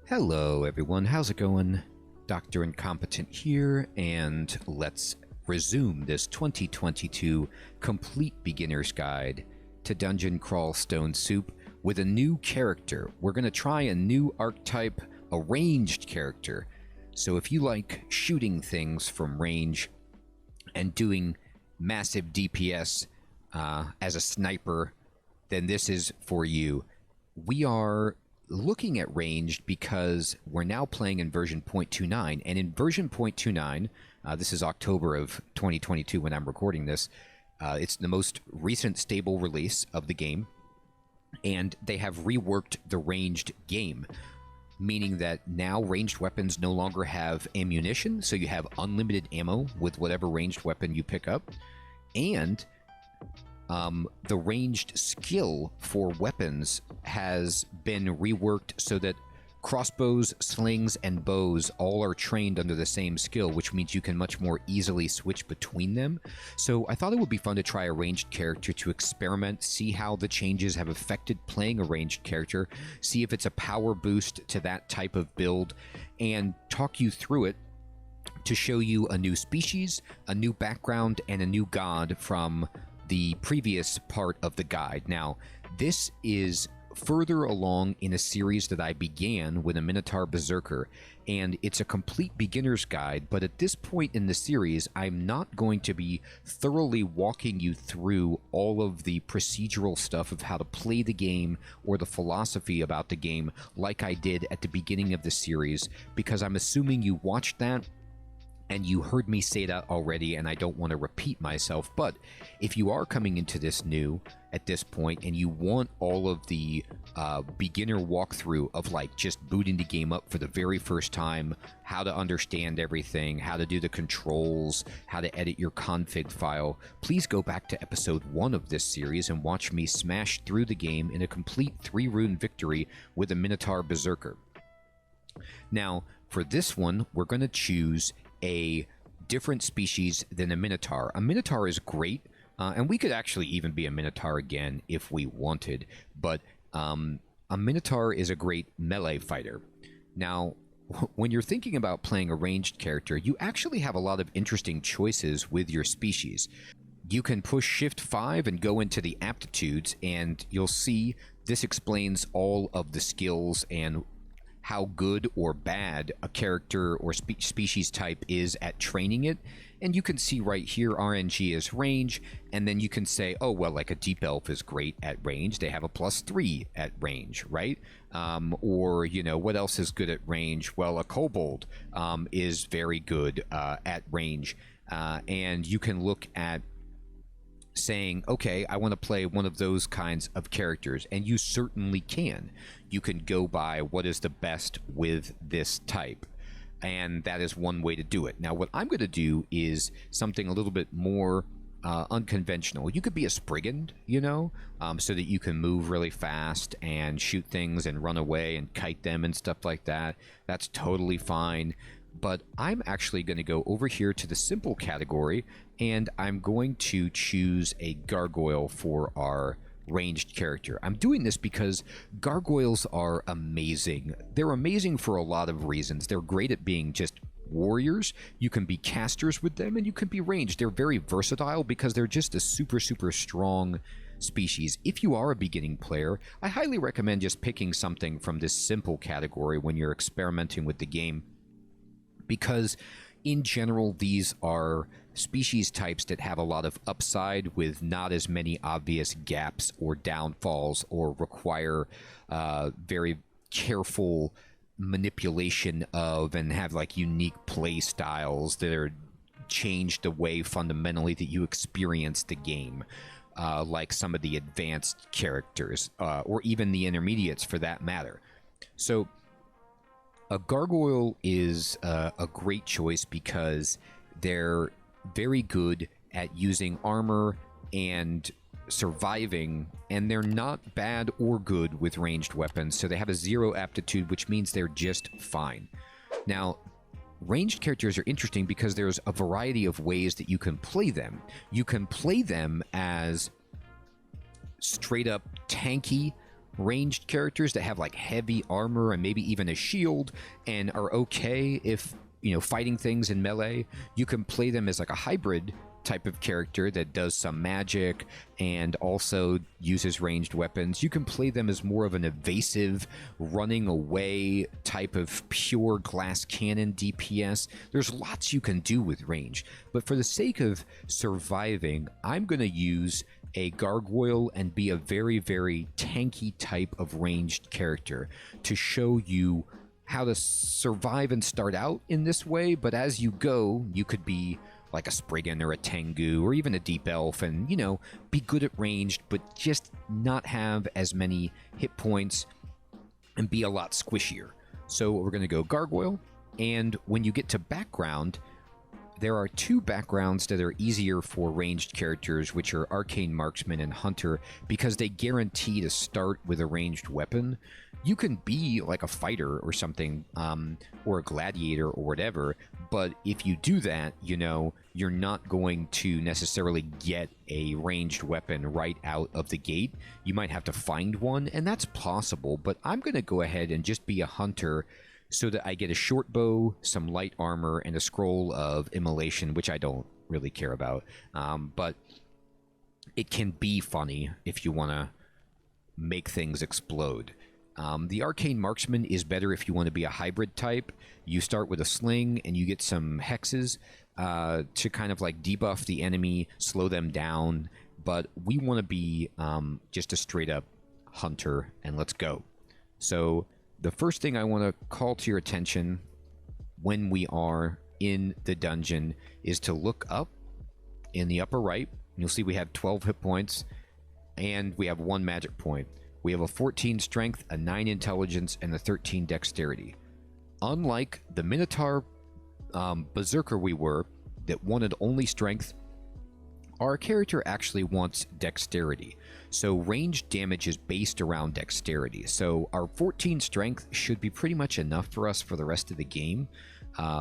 Hello everyone, how's it going? Dr. Incompetent here, and let's resume this 2022 complete beginner's guide to Dungeon Crawl Stone Soup with a new character. We're going to try a new archetype, a ranged character. So if you like shooting things from range and doing massive DPS as a sniper, then this is for you. We are looking at ranged because we're now playing in version 0.29, and in version 0.29, this is October of 2022 when I'm recording this, it's the most recent stable release of the game, and they have reworked the ranged game, meaning that now ranged weapons no longer have ammunition, so you have unlimited ammo with whatever ranged weapon you pick up, and the ranged skill for weapons has been reworked so that crossbows, slings, and bows all are trained under the same skill, which means you can much more easily switch between them. So I thought it would be fun to try a ranged character to experiment, see how the changes have affected playing a ranged character, see if it's a power boost to that type of build, and talk you through it to show you a new species, a new background, and a new god from the previous part of the guide. Now, this is further along in a series that I began with a Minotaur Berserker, and it's a complete beginner's guide, but at this point in the series, I'm not going to be thoroughly walking you through all of the procedural stuff of how to play the game or the philosophy about the game like I did at the beginning of the series, because I'm assuming you watched that and you heard me say that already, and I don't want to repeat myself. But if you are coming into this new at this point and you want all of the beginner walkthrough of like just booting the game up for the very first time, how to understand everything, how to do the controls, how to edit your config file, please go back to episode 1 of this series and watch me smash through the game in a complete 3-rune victory with a Minotaur Berserker. Now, for this one, we're going to choose a different species than a Minotaur. A Minotaur is great, and we could actually even be a Minotaur again if we wanted, but a Minotaur is a great melee fighter. Now, when you're thinking about playing a ranged character, you actually have a lot of interesting choices with your species. You can push Shift 5 and go into the aptitudes, and you'll see this explains all of the skills and how good or bad a character or species type is at training it. And you can see right here RNG is range, and then you can say, oh, well, like a deep elf is great at range. They have a +3 at range, right? Or, you know, what else is good at range? Well, a kobold is very good at range. And you can look at saying, okay, I want to play one of those kinds of characters, and you certainly can. You can go by what is the best with this type, and that is one way to do it. Now, what I'm going to do is something a little bit more unconventional. You could be a Sprigand, you know, so that you can move really fast and shoot things and run away and kite them and stuff like that. That's totally fine. But I'm actually going to go over here to the simple category, and I'm going to choose a gargoyle for our ranged character. I'm doing this because gargoyles are amazing. They're amazing for a lot of reasons. They're great at being just warriors. You can be casters with them, and you can be ranged. They're very versatile because they're just a super, super strong species. If you are a beginning player, I highly recommend just picking something from this simple category when you're experimenting with the game, because in general, these are species types that have a lot of upside with not as many obvious gaps or downfalls, or require very careful manipulation of and have like unique play styles that are changed the way fundamentally that you experience the game, like some of the advanced characters or even the intermediates for that matter. So a gargoyle is a great choice because they're very good at using armor and surviving, and they're not bad or good with ranged weapons, so they have a 0 aptitude, which means they're just fine. Now, ranged characters are interesting because there's a variety of ways that you can play them. You can play them as straight up tanky ranged characters that have like heavy armor and maybe even a shield and are okay if, you know, fighting things in melee. You can play them as like a hybrid type of character that does some magic and also uses ranged weapons. You can play them as more of an evasive, running away type of pure glass cannon DPS. There's lots you can do with range, but for the sake of surviving, I'm going to use a gargoyle and be a very, very tanky type of ranged character to show you how to survive and start out in this way. But as you go, you could be like a Spriggan or a Tengu or even a Deep Elf and, you know, be good at ranged, but just not have as many hit points and be a lot squishier. So we're going to go Gargoyle, and when you get to background, there are two backgrounds that are easier for ranged characters, which are Arcane Marksman and Hunter, because they guarantee to start with a ranged weapon. You can be like a fighter or something, or a gladiator or whatever, but if you do that, you know, you're not going to necessarily get a ranged weapon right out of the gate. You might have to find one, and that's possible, but I'm going to go ahead and just be a hunter so that I get a short bow, some light armor, and a scroll of immolation, which I don't really care about. But it can be funny if you want to make things explode. The Arcane Marksman is better if you want to be a hybrid type. You start with a sling, and you get some hexes to kind of like debuff the enemy, slow them down. But we want to be just a straight-up hunter, and let's go. So the first thing I want to call to your attention when we are in the dungeon is to look up in the upper right. You'll see we have 12 hit points, and we have 1 magic point. We have a 14 strength, a 9 intelligence, and a 13 dexterity. Unlike the Minotaur berserker we were, that wanted only strength, our character actually wants dexterity. So ranged damage is based around dexterity. So our 14 strength should be pretty much enough for us for the rest of the game,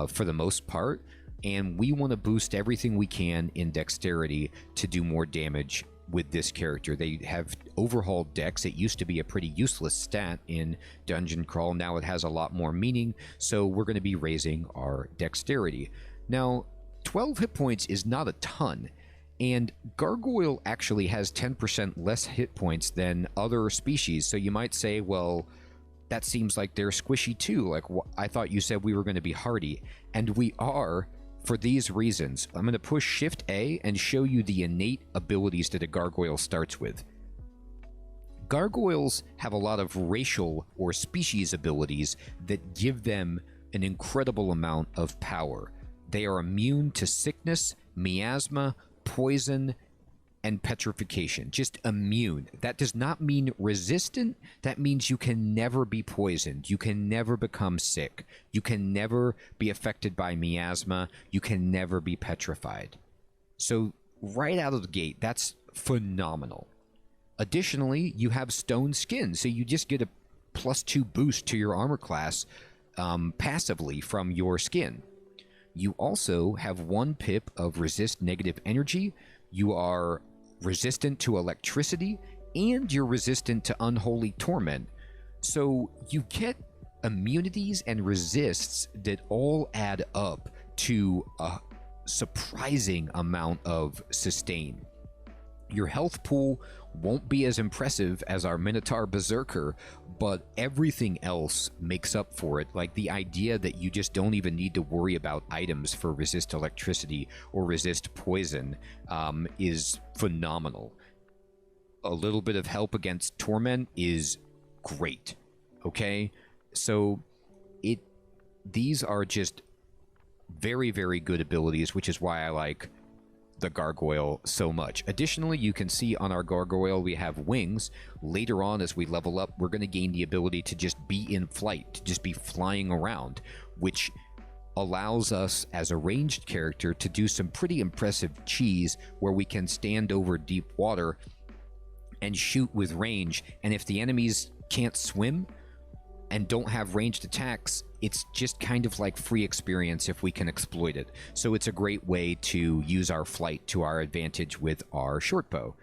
for the most part. And we want to boost everything we can in dexterity to do more damage with this character. They have overhauled dex. It used to be a pretty useless stat in Dungeon Crawl. Now it has a lot more meaning. So we're going to be raising our dexterity. Now, 12 hit points is not a ton. And Gargoyle actually has 10% less hit points than other species. So you might say, well, that seems like they're squishy too. Like, I thought you said we were going to be hardy. And we are, for these reasons. I'm going to push Shift A and show you the innate abilities that a gargoyle starts with. Gargoyles have a lot of racial or species abilities that give them an incredible amount of power. They are immune to sickness, miasma, poison, and petrification. Just immune. That does not mean resistant. That means you can never be poisoned. You can never become sick. You can never be affected by miasma. You can never be petrified. So right out of the gate, that's phenomenal. Additionally, you have stone skin, so you just get a +2 boost to your armor class passively from your skin. You also have 1 pip of resist negative energy. You are resistant to electricity, and you're resistant to unholy torment. So you get immunities and resists that all add up to a surprising amount of sustain. Your health pool won't be as impressive as our Minotaur Berserker, but everything else makes up for it. Like the idea that you just don't even need to worry about items for resist electricity or resist poison is phenomenal. A little bit of help against torment is great, okay? So these are just very, very good abilities, which is why I like the gargoyle so much. Additionally, you can see on our gargoyle we have wings. Later on, as we level up, we're going to gain the ability to just be in flight, to just be flying around, which allows us as a ranged character to do some pretty impressive cheese where we can stand over deep water and shoot with range. And if the enemies can't swim and don't have ranged attacks, it's just kind of like free experience if we can exploit it. So it's a great way to use our flight to our advantage with our short bow.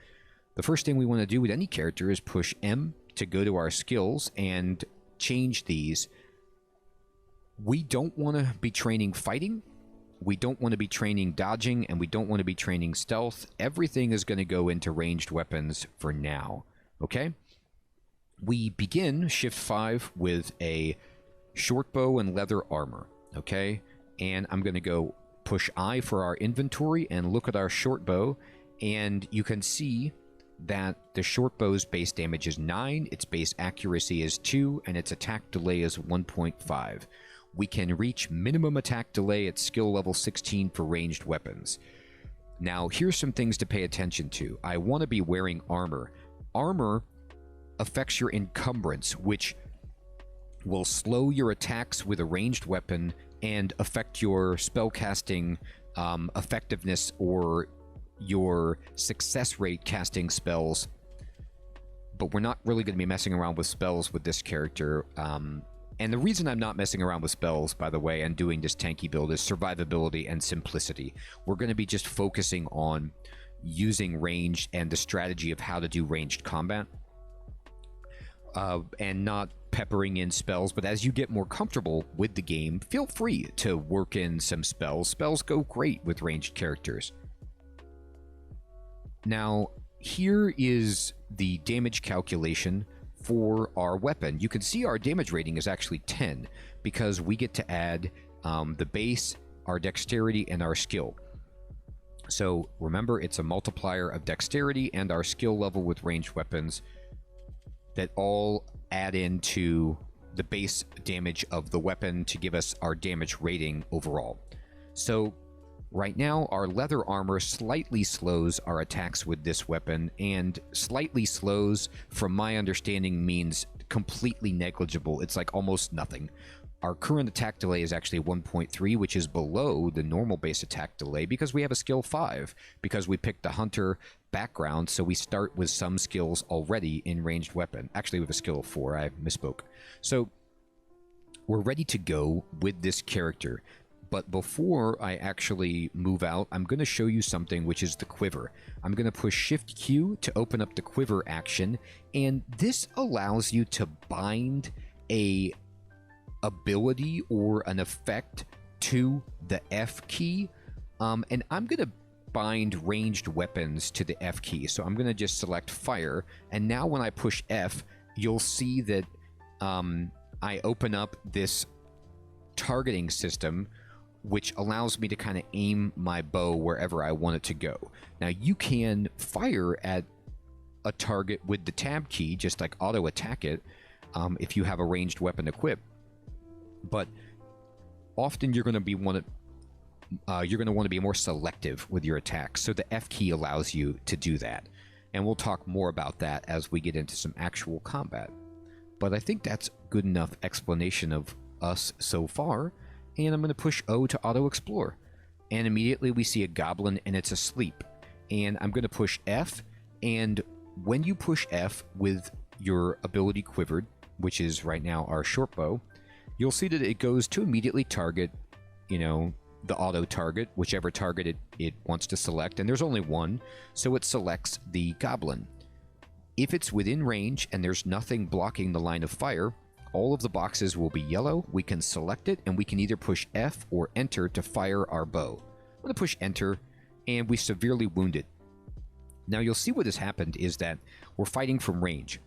The first thing we want to do with any character is push M to go to our skills and change these. We don't want to be training fighting. We don't want to be training dodging, and we don't want to be training stealth. Everything is going to go into ranged weapons for now, okay? We begin Shift 5 with a short bow and leather armor, okay? And I'm going to go push I for our inventory and look at our short bow, and you can see that the short bow's base damage is 9, its base accuracy is 2, and its attack delay is 1.5. We can reach minimum attack delay at skill level 16 for ranged weapons. Now, here's some things to pay attention to. I want to be wearing armor. Armor affects your encumbrance, which will slow your attacks with a ranged weapon and affect your spellcasting effectiveness or your success rate casting spells. But we're not really going to be messing around with spells with this character. And the reason I'm not messing around with spells, by the way, and doing this tanky build is survivability and simplicity. We're going to be just focusing on using range and the strategy of how to do ranged combat. And not peppering in spells. But as you get more comfortable with the game, feel free to work in some spells. Spells go great with ranged characters. Now, here is the damage calculation for our weapon. You can see our damage rating is actually 10 because we get to add the base, our dexterity, and our skill. So remember, it's a multiplier of dexterity and our skill level with ranged weapons that all add into the base damage of the weapon to give us our damage rating overall. So right now, our leather armor slightly slows our attacks with this weapon, and slightly slows, from my understanding, means completely negligible. It's like almost nothing. Our current attack delay is actually 1.3, which is below the normal base attack delay because we have a skill 5, because we picked the hunter background, so we start with some skills already in ranged weapon. Actually, with a skill 4, I misspoke. So we're ready to go with this character. But before I actually move out, I'm going to show you something, which is the quiver. I'm going to push Shift Q to open up the quiver action, and this allows you to bind a ability or an effect to the F key. And I'm going to bind ranged weapons to the F key. So I'm going to just select fire, and now when I push F, you'll see that I open up this targeting system, which allows me to kind of aim my bow wherever I want it to go. Now, you can fire at a target with the tab key, just like auto attack it, if you have a ranged weapon equipped. But often you're going to be want to be more selective with your attacks. So the F key allows you to do that, and we'll talk more about that as we get into some actual combat. But I think that's good enough explanation of us so far. And I'm going to push O to auto-explore. And immediately we see a goblin and it's asleep. And I'm going to push F. And when you push F with your ability quivered, which is right now our short bow, you'll see that it goes to immediately target, the auto target, whichever target it wants to select. And there's only one, so it selects the goblin. If it's within range and there's nothing blocking the line of fire, all of the boxes will be yellow. We can select it, and we can either push F or Enter to fire our bow. I'm going to push Enter, and we severely wound it. Now, you'll see what has happened is that we're fighting from range.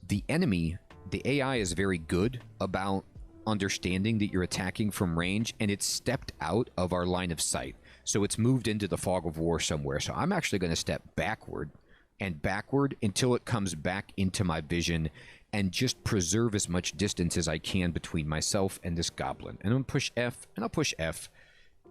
The enemy, the AI, is very good about understanding that you're attacking from range, and it's stepped out of our line of sight. So it's moved into the fog of war somewhere. So I'm actually going to step backward and backward until it comes back into my vision, and just preserve as much distance as I can between myself and this goblin. And I'm going to push F, and I'll push F,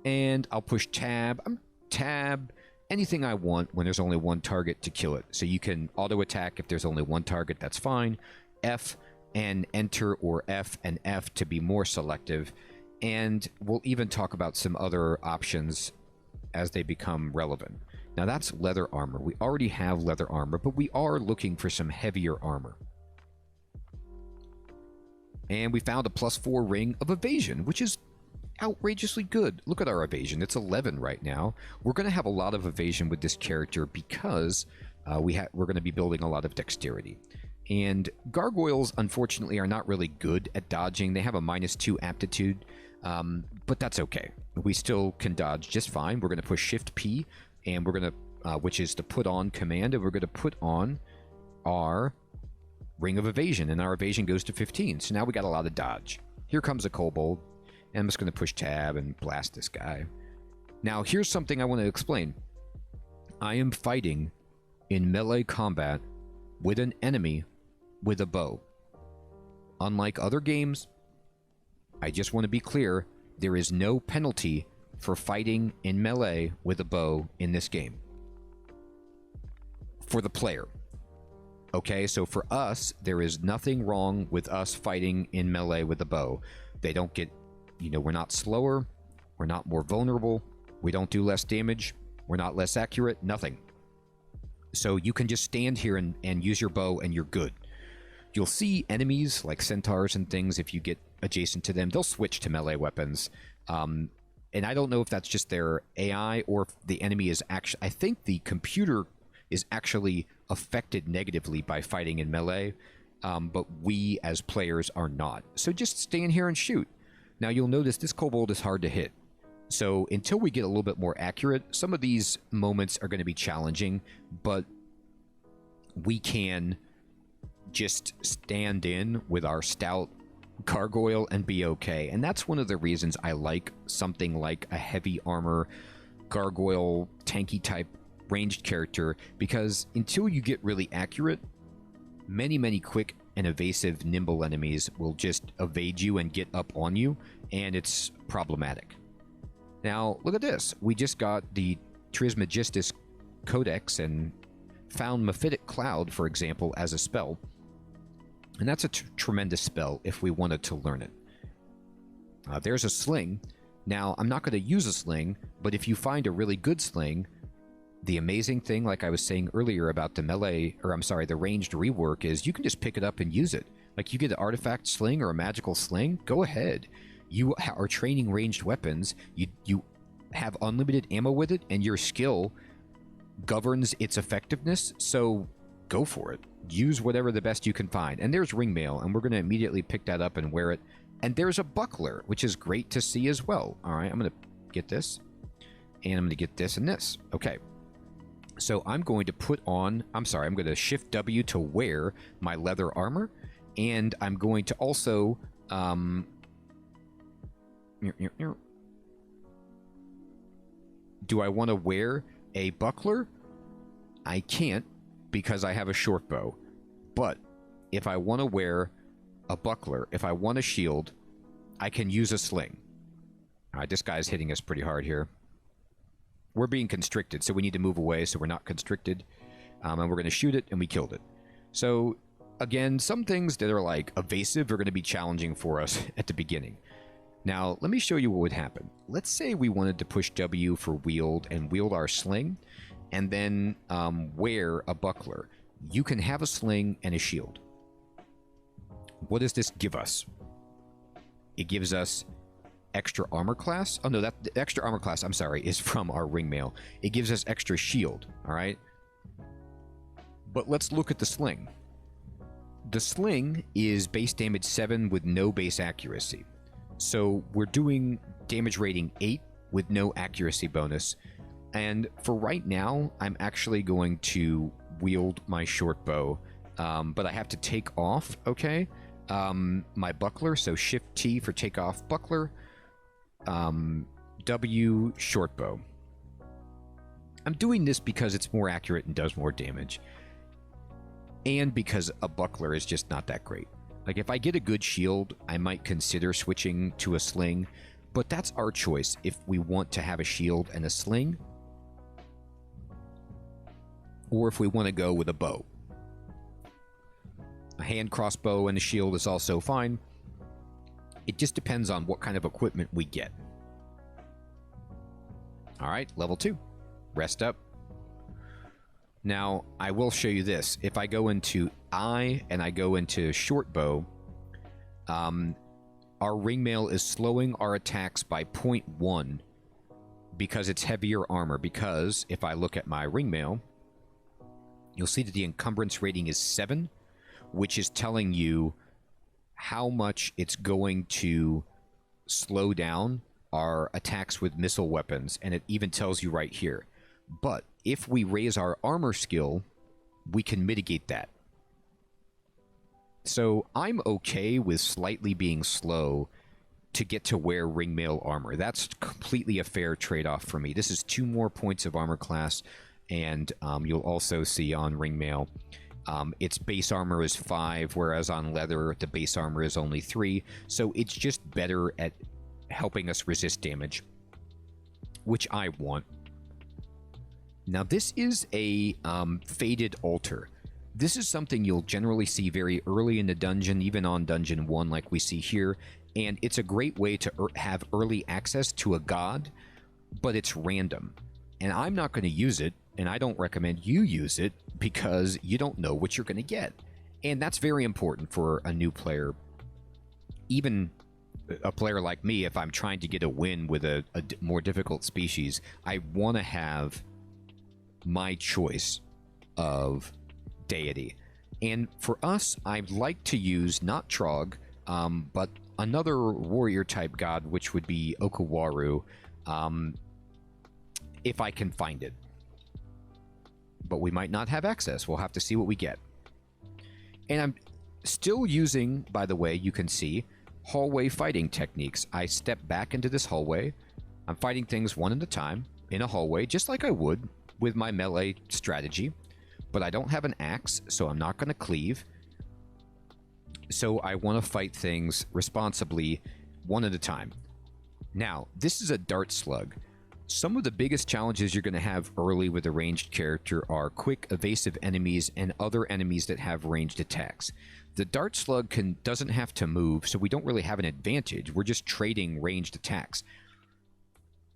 and I'll push Tab. Tab, anything I want when there's only one target to kill it. So you can auto-attack if there's only one target, that's fine. F and Enter, or F and F to be more selective. And we'll even talk about some other options as they become relevant. Now that's leather armor. We already have leather armor, but we are looking for some heavier armor. And we found a +4 ring of evasion, which is outrageously good. Look at our evasion. It's 11 right now. We're going to have a lot of evasion with this character because we're going to be building a lot of dexterity. And gargoyles, unfortunately, are not really good at dodging. They have a -2 aptitude, but that's okay. We still can dodge just fine. We're going to push Shift P, and we're going to, which is the put on command, and we're going to put on our Ring of Evasion, and our evasion goes to 15. So now we got a lot of dodge. Here comes a kobold, and I'm just going to push tab and blast this guy. Now, here's something I want to explain. I am fighting in melee combat with an enemy with a bow. Unlike other games, I just want to be clear, there is no penalty for fighting in melee with a bow in this game. For the player. Okay, so for us, there is nothing wrong with us fighting in melee with a bow. They don't get, you know, we're not slower, we're not more vulnerable, we don't do less damage, we're not less accurate, nothing. So you can just stand here and use your bow and you're good. You'll see enemies like centaurs and things, if you get adjacent to them, they'll switch to melee weapons. And I don't know if that's just their AI or if the enemy is actually... I think the computer is actually affected negatively by fighting in melee, but we as players are not. So just stand here and shoot. Now you'll notice this kobold is hard to hit. So until we get a little bit more accurate, some of these moments are going to be challenging, but we can just stand in with our stout gargoyle and be okay. And that's one of the reasons I like something like a heavy armor gargoyle tanky type ranged character, because until you get really accurate, many quick and evasive nimble enemies will just evade you and get up on you, and it's problematic. Now, look at this. We just got the Trismegistus Codex and found Mephitic Cloud, for example, as a spell. And that's a tremendous spell if we wanted to learn it. There's a sling. Now, I'm not going to use a sling, but if you find a really good sling, the amazing thing, like I was saying earlier about the melee, or I'm sorry, the ranged rework, is you can just pick it up and use it. Like, you get an artifact sling or a magical sling, go ahead. You are training ranged weapons, you have unlimited ammo with it, and your skill governs its effectiveness, so go for it. Use whatever the best you can find. And there's ringmail, and we're going to immediately pick that up and wear it. And there's a buckler, which is great to see as well. All right, I'm going to get this, and I'm going to get this and this. Okay. So I'm going to put on, I'm going to Shift W to wear my leather armor, and I'm going to also, do I want to wear a buckler? I can't, because I have a short bow. But if I want to wear a buckler, if I want a shield, I can use a sling. All right, this guy's hitting us pretty hard here. We're being constricted, so we need to move away so we're not constricted. And we're going to shoot it, and we killed it. So, again, some things that are, like, evasive are going to be challenging for us at the beginning. Now, let me show you what would happen. Let's say we wanted to push W for wield and wield our sling, and then wear a buckler. You can have a sling and a shield. What does this give us? It gives us extra armor class. Oh no, that the extra armor class, I'm sorry, is from our ringmail. It gives us extra shield, all right? But let's look at the sling. The sling is base damage 7 with no base accuracy. So we're doing damage rating 8 with no accuracy bonus. And for right now, I'm actually going to wield my short bow. But I have to take off, okay, my buckler. So Shift T for take off buckler. W short bow. I'm doing this because it's more accurate and does more damage, and because a buckler is just not that great. Like, if I get a good shield, I might consider switching to a sling, but that's our choice if we want to have a shield and a sling, or if we want to go with a bow. A hand crossbow and a shield is also fine. It just depends on what kind of equipment we get. All right, level 2. Rest up. Now, I will show you this. If I go into I and I go into short bow, our ringmail is slowing our attacks by 0.1 because it's heavier armor. Because if I look at my ringmail, you'll see that the encumbrance rating is 7, which is telling you how much it's going to slow down our attacks with missile weapons, and it even tells you right here. But if we raise our armor skill, we can mitigate that. So I'm okay with slightly being slow to get to wear ringmail armor. That's completely a fair trade-off for me. This is 2 more points of armor class, and you'll also see on ringmail, its base armor is 5, whereas on leather, the base armor is only 3. So it's just better at helping us resist damage, which I want. Now, this is a faded altar. This is something you'll generally see very early in the dungeon, even on Dungeon 1 like we see here, and it's a great way to have early access to a god, but it's random. And I'm not going to use it, and I don't recommend you use it, because you don't know what you're going to get. And that's very important for a new player. Even a player like me, if I'm trying to get a win with a more difficult species, I want to have my choice of deity. And for us, I'd like to use not Trog, but another warrior type god, which would be Okawaru, if I can find it. But we might not have access. We'll have to see what we get. And I'm still using, by the way, you can see, hallway fighting techniques. I step back into this hallway. I'm fighting things one at a time in a hallway, just like I would with my melee strategy. But I don't have an axe, so I'm not going to cleave. So I want to fight things responsibly, one at a time. Now, this is a dart slug. Some of the biggest challenges you're going to have early with a ranged character are quick, evasive enemies and other enemies that have ranged attacks. The dart slug doesn't have to move, so we don't really have an advantage. We're just trading ranged attacks.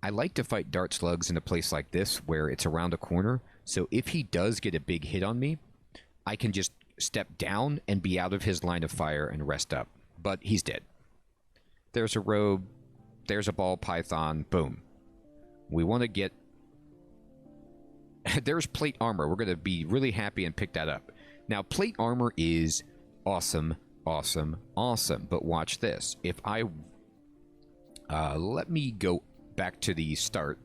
I like to fight dart slugs in a place like this where it's around a corner, so if he does get a big hit on me, I can just step down and be out of his line of fire and rest up. But he's dead. There's a rogue, there's a ball python, boom. We want to get... There's plate armor. We're going to be really happy and pick that up. Now, plate armor is awesome, awesome, awesome. But watch this. If I... let me go back to the start.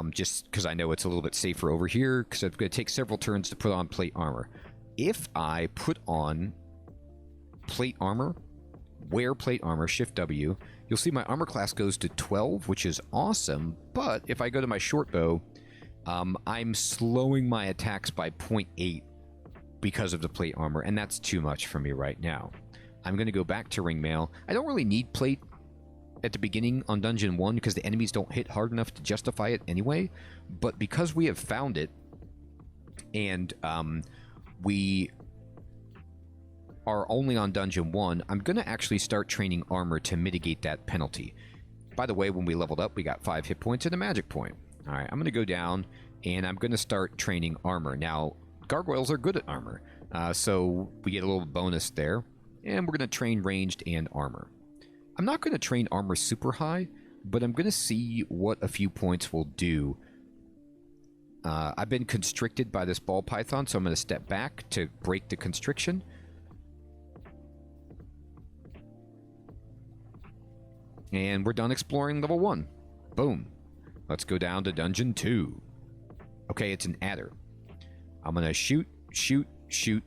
Just because I know it's a little bit safer over here, because it's going to take several turns to put on plate armor. If I put on plate armor, wear plate armor, Shift W, you'll see my armor class goes to 12, which is awesome, but if I go to my short bow, I'm slowing my attacks by 0.8 because of the plate armor, and that's too much for me right now. I'm going to go back to ringmail. I don't really need plate at the beginning on Dungeon 1 because the enemies don't hit hard enough to justify it anyway, but because we have found it, and we are only on Dungeon 1, I'm going to actually start training armor to mitigate that penalty. By the way, when we leveled up, we got 5 hit points and a magic point. Alright, I'm going to go down, and I'm going to start training armor. Now, gargoyles are good at armor, so we get a little bonus there, and we're going to train ranged and armor. I'm not going to train armor super high, but I'm going to see what a few points will do. I've been constricted by this ball python, so I'm going to step back to break the constriction. And we're done exploring level 1. Boom. Let's go down to Dungeon 2. Okay, it's an adder. I'm going to shoot, shoot, shoot.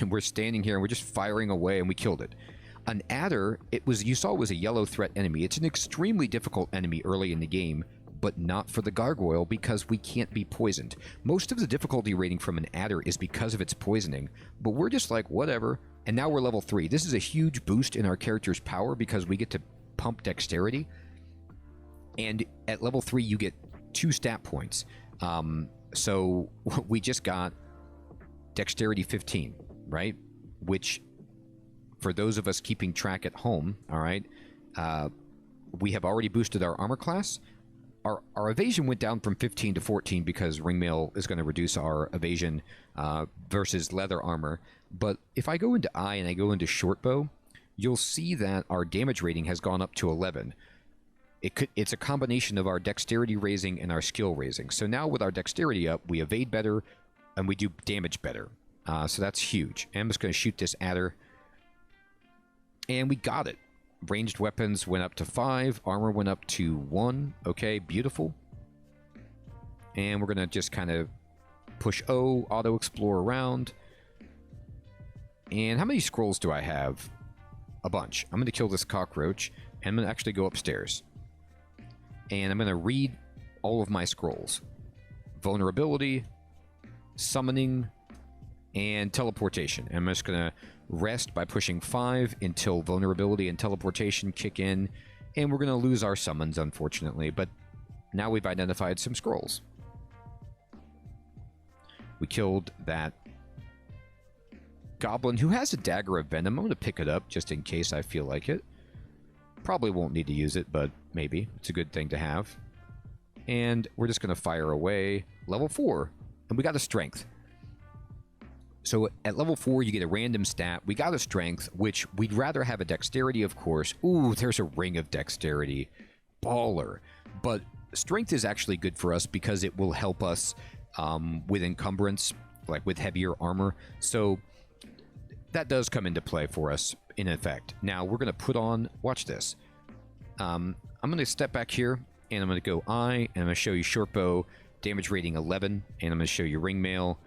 And we're standing here and we're just firing away and we killed it. An adder, you saw it was a yellow threat enemy. It's an extremely difficult enemy early in the game, but not for the gargoyle because we can't be poisoned. Most of the difficulty rating from an adder is because of its poisoning, but we're just like, whatever. And now we're level 3. This is a huge boost in our character's power because we get to pump dexterity, and at level 3 you get 2 stat points. So we just got dexterity 15, right? Which, for those of us keeping track at home, all right, we have already boosted our armor class. Our evasion went down from 15 to 14 because ringmail is going to reduce our evasion versus leather armor. But if I go into eye and I go into short bow, you'll see that our damage rating has gone up to 11. It's a combination of our dexterity raising and our skill raising. So now with our dexterity up, we evade better and we do damage better. So that's huge. And I'm just going to shoot this at her. And we got it. Ranged weapons went up to 5. Armor went up to 1. Okay, beautiful. And we're going to just kind of push O, auto-explore around. And how many scrolls do I have? A bunch. I'm going to kill this cockroach. And I'm going to actually go upstairs. And I'm going to read all of my scrolls. Vulnerability, summoning, and teleportation. And I'm just going to rest by pushing 5 until vulnerability and teleportation kick in. And we're going to lose our summons, unfortunately. But now we've identified some scrolls. We killed that goblin who has a dagger of venom. I'm going to pick it up just in case I feel like it. Probably won't need to use it, but maybe. It's a good thing to have. And we're just going to fire away. Level 4. And we got a strength. So at level 4, you get a random stat. We got a strength, which we'd rather have a dexterity, of course. Ooh, there's a ring of dexterity. Baller. But strength is actually good for us because it will help us with encumbrance, like with heavier armor. So that does come into play for us, in effect. Now, we're going to put on... Watch this. I'm going to step back here, and I'm going to go I, and I'm going to show you short bow, damage rating 11, and I'm going to show you ring mail.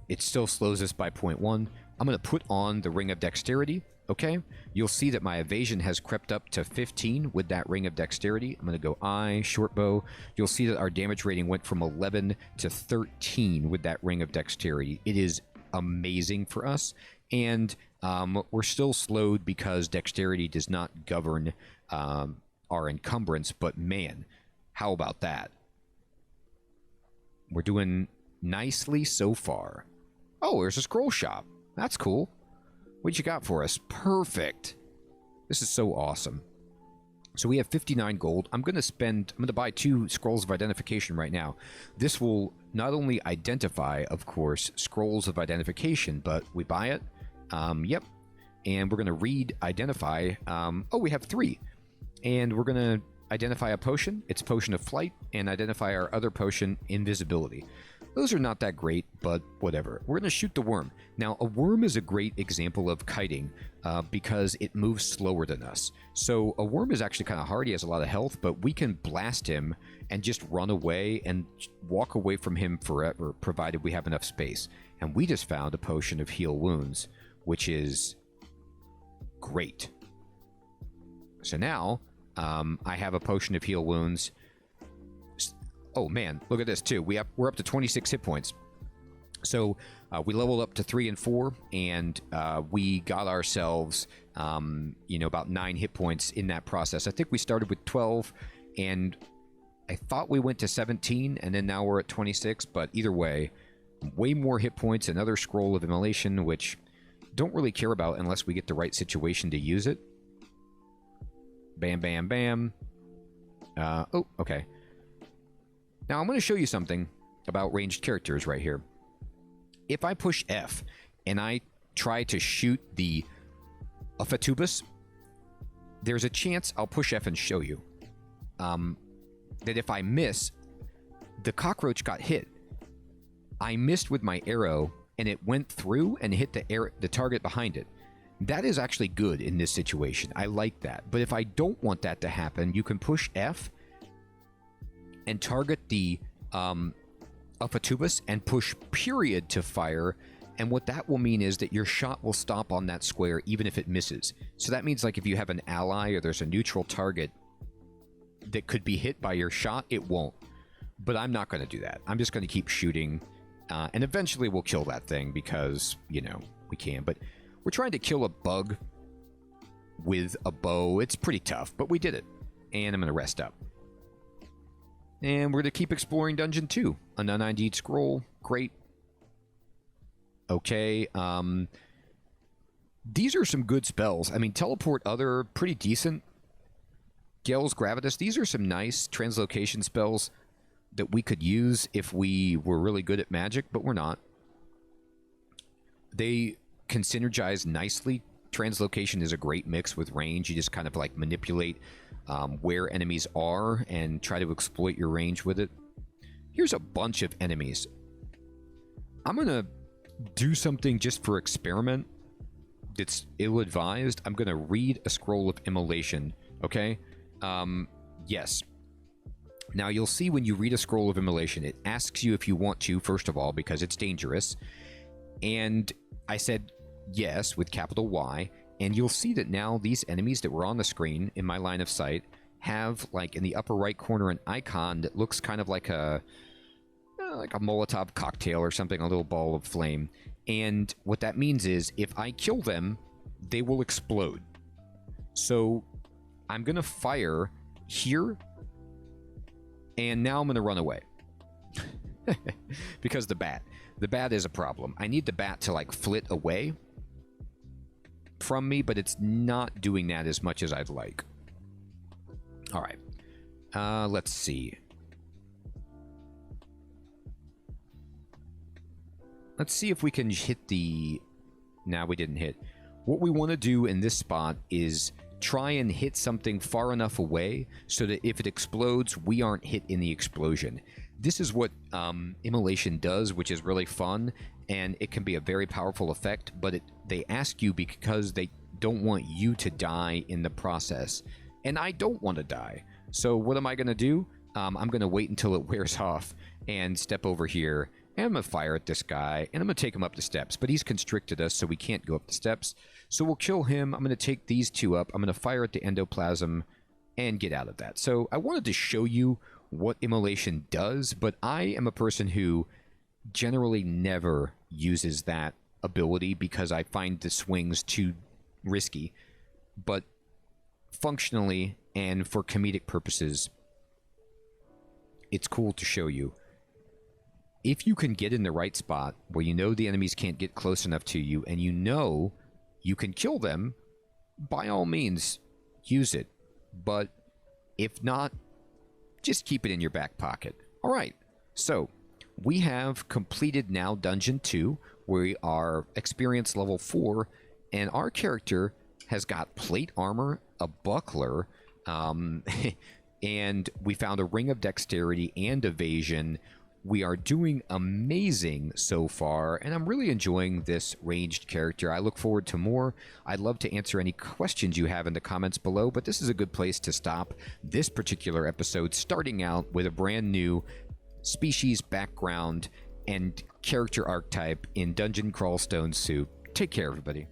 It still slows us by 0.1. I'm going to put on the ring of dexterity, okay? You'll see that my evasion has crept up to 15 with that ring of dexterity. I'm going to go I, short bow. You'll see that our damage rating went from 11 to 13 with that ring of dexterity. It is amazing for us, and we're still slowed because dexterity does not govern our encumbrance, but man, how about that? We're doing nicely so far. Oh, there's a scroll shop. That's cool. What you got for us? Perfect. This is so awesome. So we have 59 gold. I'm going to buy 2 scrolls of identification right now. This will not only identify, of course, scrolls of identification, but we buy it. Yep. And we're going to read, identify. Oh, we have 3. And we're going to identify a potion. It's Potion of Flight. And identify our other potion, Invisibility. Those are not that great, but whatever. We're going to shoot the worm. Now, a worm is a great example of kiting because it moves slower than us. So a worm is actually kind of hard. He has a lot of health, but we can blast him and just run away and walk away from him forever, provided we have enough space. And we just found a potion of heal wounds, which is great. So now I have a potion of heal wounds. Oh man, look at this too. We're up to 26 hit points. So we leveled up to 3 and 4, and we got ourselves, about 9 hit points in that process. I think we started with 12, and I thought we went to 17, and then now we're at 26. But either way, way more hit points. Another scroll of immolation, which don't really care about unless we get the right situation to use it. Bam, bam, bam. Oh, okay. Now, I'm going to show you something about ranged characters right here. If I push F and I try to shoot the Ophatubus, there's a chance I'll push F and show you that if I miss, the cockroach got hit. I missed with my arrow, and it went through and hit the target behind it. That is actually good in this situation. I like that. But if I don't want that to happen, you can push F and target the Ophatubus and push period to fire, and what that will mean is that your shot will stop on that square even if it misses. So that means, like, if you have an ally or there's a neutral target that could be hit by your shot, it won't. But I'm not going to do that. I'm just going to keep shooting, and eventually we'll kill that thing because, we can. But we're trying to kill a bug with a bow. It's pretty tough, but we did it. And I'm going to rest up. And we're going to keep exploring Dungeon 2. An un-ID'd scroll. Great. Okay. These are some good spells. I mean, Teleport Other, pretty decent. Gale's Gravitas. These are some nice translocation spells that we could use if we were really good at magic, but we're not. They can synergize nicely. Translocation is a great mix with range. You just kind of like manipulate where enemies are and try to exploit your range with it. here's a bunch of enemies. I'm going to do something just for experiment that's ill-advised. I'm going to read a scroll of immolation, okay? Yes. Now, you'll see when you read a scroll of immolation, it asks you if you want to, first of all, because it's dangerous. And I said yes with capital Y, and you'll see that now these enemies that were on the screen in my line of sight have, like, in the upper right corner, an icon that looks kind of like a Molotov cocktail or something, a little ball of flame. And what that means is if I kill them, they will explode. So I'm going to fire here, and now I'm going to run away. Because the bat is a problem. I need the bat to, like, flit away from me, but it's not doing that as much as I'd like. All right. Let's see. Let's see if we can hit the... Nah, we didn't hit. What we want to do in this spot is try and hit something far enough away so that if it explodes, we aren't hit in the explosion. This is what immolation does, which is really fun, and it can be a very powerful effect, but they ask you because they don't want you to die in the process. And I don't want to die. So what am I going to do? I'm going to wait until it wears off and step over here. And I'm going to fire at this guy, and I'm going to take him up the steps. But he's constricted us, so we can't go up the steps. So we'll kill him. I'm going to take these two up. I'm going to fire at the endoplasm and get out of that. So I wanted to show you what immolation does, but I am a person who generally never uses that ability because I find the swings too risky. But functionally and for comedic purposes, it's cool to show you. If you can get in the right spot where you know the enemies can't get close enough to you and you know you can kill them, by all means, use it. But if not, just keep it in your back pocket. All right, so we have completed now Dungeon 2. We are experience level 4, and our character has got plate armor, a buckler, and we found a ring of dexterity and evasion. We are doing amazing so far, and I'm really enjoying this ranged character. I look forward to more. I'd love to answer any questions you have in the comments below, but this is a good place to stop this particular episode, starting out with a brand new species background and character archetype in Dungeon Crawl Stone Soup. Take care, everybody.